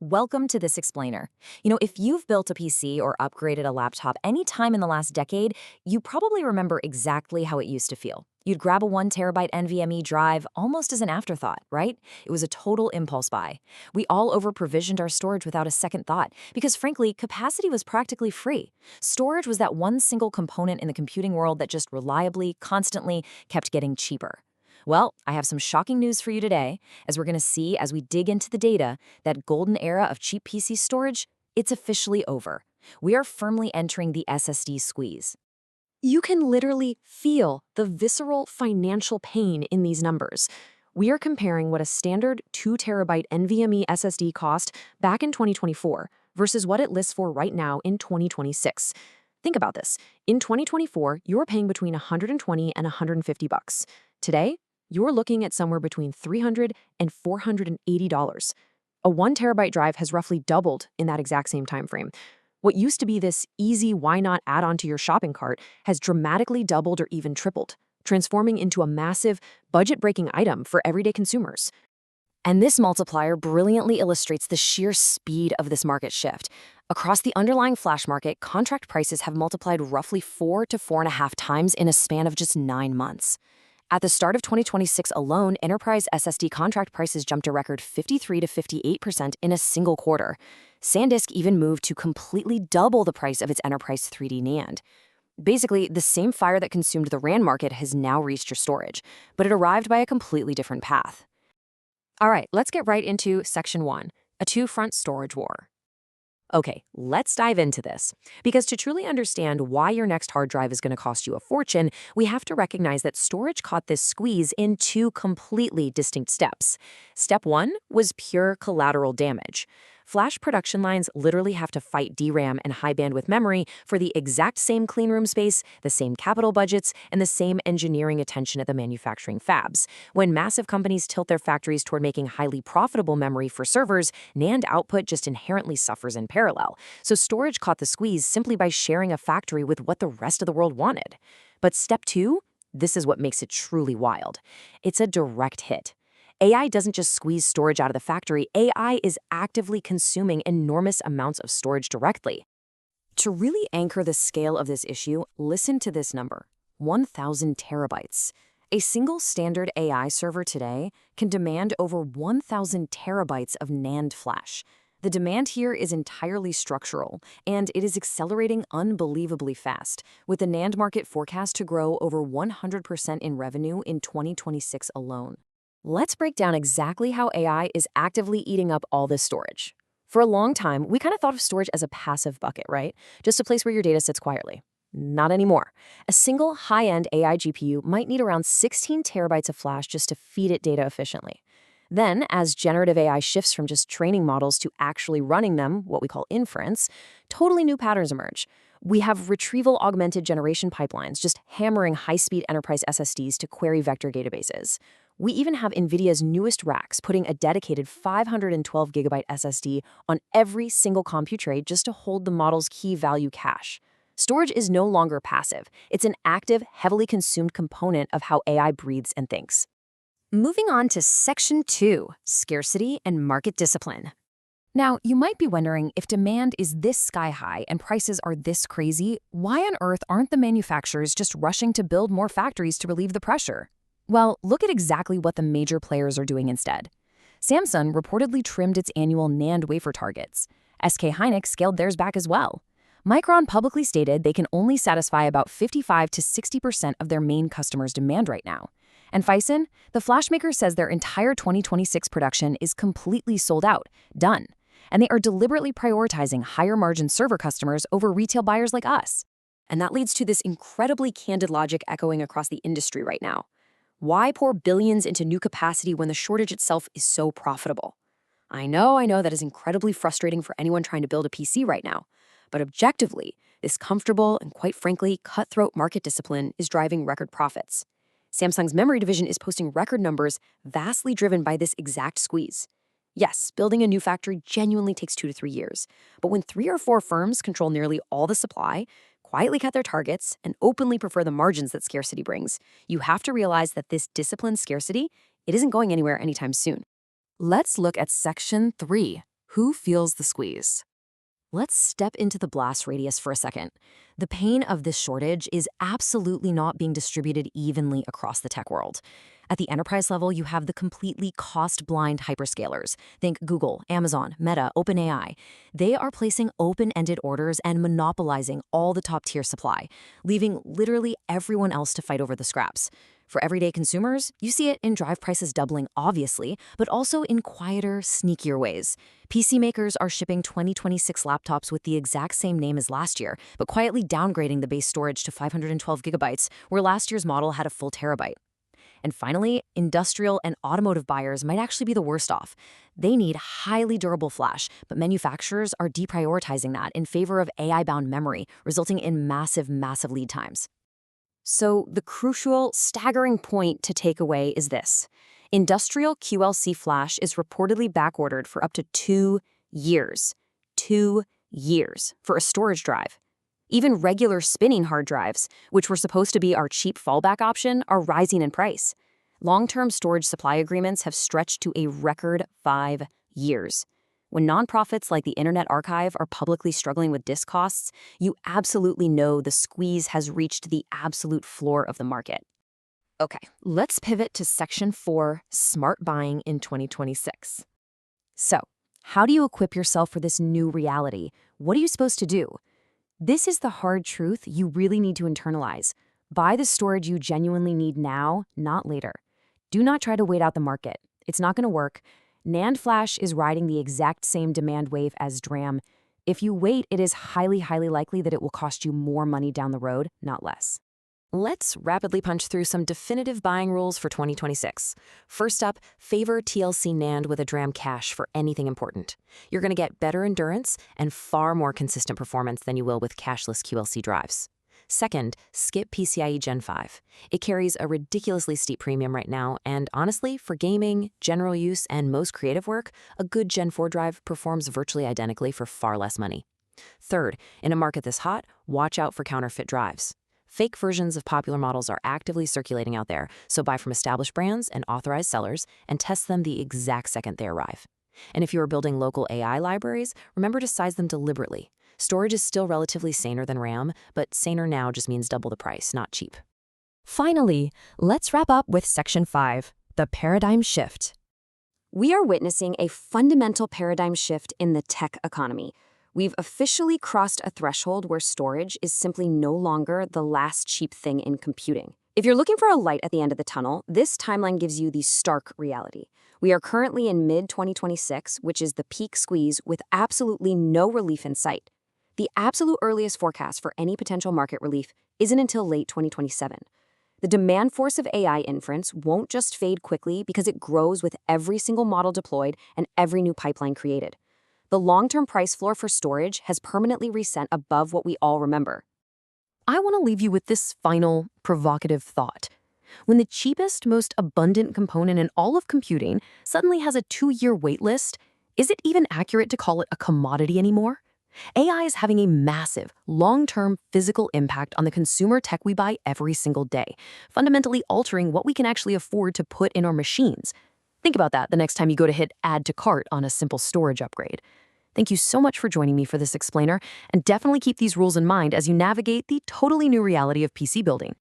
Welcome to this explainer. If you've built a PC or upgraded a laptop any time in the last decade, you probably remember exactly how it used to feel. You'd grab a 1 terabyte NVMe drive almost as an afterthought, right? It was a total impulse buy. We all over-provisioned our storage without a second thought because, frankly, capacity was practically free. Storage was that one single component in the computing world that just reliably, constantly kept getting cheaper. Well, I have some shocking news for you today, as we're going to see as we dig into the data that golden era of cheap PC storage, it's officially over. We are firmly entering the SSD squeeze. You can literally feel the visceral financial pain in these numbers. We are comparing what a standard 2 terabyte NVMe SSD cost back in 2024 versus what it lists for right now in 2026. Think about this. In 2024, you were paying between $120 and $150. Today, you're looking at somewhere between $300 and $480. A 1 terabyte drive has roughly doubled in that exact same time frame. What used to be this easy why not add-on to your shopping cart has dramatically doubled or even tripled, transforming into a massive, budget-breaking item for everyday consumers. And this multiplier brilliantly illustrates the sheer speed of this market shift. Across the underlying flash market, contract prices have multiplied roughly 4 to 4.5 times in a span of just 9 months. At the start of 2026 alone, enterprise SSD contract prices jumped a record 53 to 58% in a single quarter. SanDisk even moved to completely double the price of its enterprise 3D NAND. Basically, the same fire that consumed the RAN market has now reached your storage, but it arrived by a completely different path. All right, let's get right into Section 1, a two-front storage war. Okay, let's dive into this. Because to truly understand why your next hard drive is going to cost you a fortune, we have to recognize that storage caught this squeeze in two completely distinct steps. Step 1 was pure collateral damage. Flash production lines literally have to fight DRAM and high bandwidth memory for the exact same cleanroom space, the same capital budgets, and the same engineering attention at the manufacturing fabs. When massive companies tilt their factories toward making highly profitable memory for servers, NAND output just inherently suffers in parallel. So storage caught the squeeze simply by sharing a factory with what the rest of the world wanted. But step 2, this is what makes it truly wild. It's a direct hit. AI doesn't just squeeze storage out of the factory, AI is actively consuming enormous amounts of storage directly. To really anchor the scale of this issue, listen to this number, 1,000 terabytes. A single standard AI server today can demand over 1,000 terabytes of NAND flash. The demand here is entirely structural, and it is accelerating unbelievably fast, with the NAND market forecast to grow over 100% in revenue in 2026 alone. Let's break down exactly how AI is actively eating up all this storage. For a long time, we kind of thought of storage as a passive bucket, right? Just a place where your data sits quietly. Not anymore. A single high-end AI GPU might need around 16 terabytes of flash just to feed it data efficiently. Then, as generative AI shifts from just training models to actually running them, what we call inference, totally new patterns emerge. We have retrieval-augmented generation pipelines just hammering high-speed enterprise SSDs to query vector databases. We even have NVIDIA's newest racks putting a dedicated 512 gigabyte SSD on every single compute tray just to hold the model's key value cache. Storage is no longer passive. It's an active, heavily consumed component of how AI breathes and thinks. Moving on to Section 2, Scarcity and Market Discipline. Now, you might be wondering, if demand is this sky-high and prices are this crazy, why on earth aren't the manufacturers just rushing to build more factories to relieve the pressure? Well, look at exactly what the major players are doing instead. Samsung reportedly trimmed its annual NAND wafer targets. SK Hynix scaled theirs back as well. Micron publicly stated they can only satisfy about 55 to 60% of their main customers' demand right now. And Phison, the flash maker, says their entire 2026 production is completely sold out, done. And they are deliberately prioritizing higher-margin server customers over retail buyers like us. And that leads to this incredibly candid logic echoing across the industry right now. Why pour billions into new capacity when the shortage itself is so profitable? I know that is incredibly frustrating for anyone trying to build a PC right now. But objectively, this comfortable and quite frankly cutthroat market discipline is driving record profits. Samsung's memory division is posting record numbers vastly driven by this exact squeeze. Yes, building a new factory genuinely takes 2 to 3 years. But when 3 or 4 firms control nearly all the supply, quietly cut their targets, and openly prefer the margins that scarcity brings, you have to realize that this disciplined scarcity, it isn't going anywhere anytime soon. Let's look at Section 3, Who feels the squeeze? Let's step into the blast radius for a second. The pain of this shortage is absolutely not being distributed evenly across the tech world. At the enterprise level, you have the completely cost-blind hyperscalers. Think Google, Amazon, Meta, OpenAI. They are placing open-ended orders and monopolizing all the top-tier supply, leaving literally everyone else to fight over the scraps. For everyday consumers, you see it in drive prices doubling, obviously, but also in quieter, sneakier ways. PC makers are shipping 2026 laptops with the exact same name as last year, but quietly downgrading the base storage to 512 gigabytes, where last year's model had a full terabyte. And finally, industrial and automotive buyers might actually be the worst off. They need highly durable flash, but manufacturers are deprioritizing that in favor of AI-bound memory, resulting in massive lead times. So the crucial, staggering point to take away is this. Industrial QLC flash is reportedly backordered for up to 2 years. 2 years for a storage drive. Even regular spinning hard drives, which were supposed to be our cheap fallback option, are rising in price. Long-term storage supply agreements have stretched to a record 5 years. When nonprofits like the Internet Archive are publicly struggling with disk costs, you absolutely know the squeeze has reached the absolute floor of the market. Okay, let's pivot to Section 4, Smart Buying in 2026. So, how do you equip yourself for this new reality? What are you supposed to do? This is the hard truth you really need to internalize. Buy the storage you genuinely need now, not later. Do not try to wait out the market. It's not going to work. NAND flash is riding the exact same demand wave as DRAM. If you wait, it is highly likely that it will cost you more money down the road, not less. Let's rapidly punch through some definitive buying rules for 2026. First up, favor TLC NAND with a DRAM cache for anything important. You're going to get better endurance and far more consistent performance than you will with cacherless QLC drives. Second, skip PCIe Gen 5. It carries a ridiculously steep premium right now, and honestly, for gaming, general use, and most creative work, a good Gen 4 drive performs virtually identically for far less money. Third, in a market this hot, watch out for counterfeit drives. Fake versions of popular models are actively circulating out there, so buy from established brands and authorized sellers and test them the exact second they arrive. And if you are building local AI libraries, remember to size them deliberately. Storage is still relatively saner than RAM, but saner now just means double the price, not cheap. Finally, let's wrap up with Section 5, the paradigm shift. We are witnessing a fundamental paradigm shift in the tech economy. We've officially crossed a threshold where storage is simply no longer the last cheap thing in computing. If you're looking for a light at the end of the tunnel, this timeline gives you the stark reality. We are currently in mid-2026, which is the peak squeeze with absolutely no relief in sight. The absolute earliest forecast for any potential market relief isn't until late 2027. The demand force of AI inference won't just fade quickly because it grows with every single model deployed and every new pipeline created. The long-term price floor for storage has permanently reset above what we all remember. I want to leave you with this final, provocative thought. When the cheapest, most abundant component in all of computing suddenly has a 2-year wait list, is it even accurate to call it a commodity anymore? AI is having a massive, long-term physical impact on the consumer tech we buy every single day, fundamentally altering what we can actually afford to put in our machines. Think about that the next time you go to hit Add to Cart on a simple storage upgrade. Thank you so much for joining me for this explainer, and definitely keep these rules in mind as you navigate the totally new reality of PC building.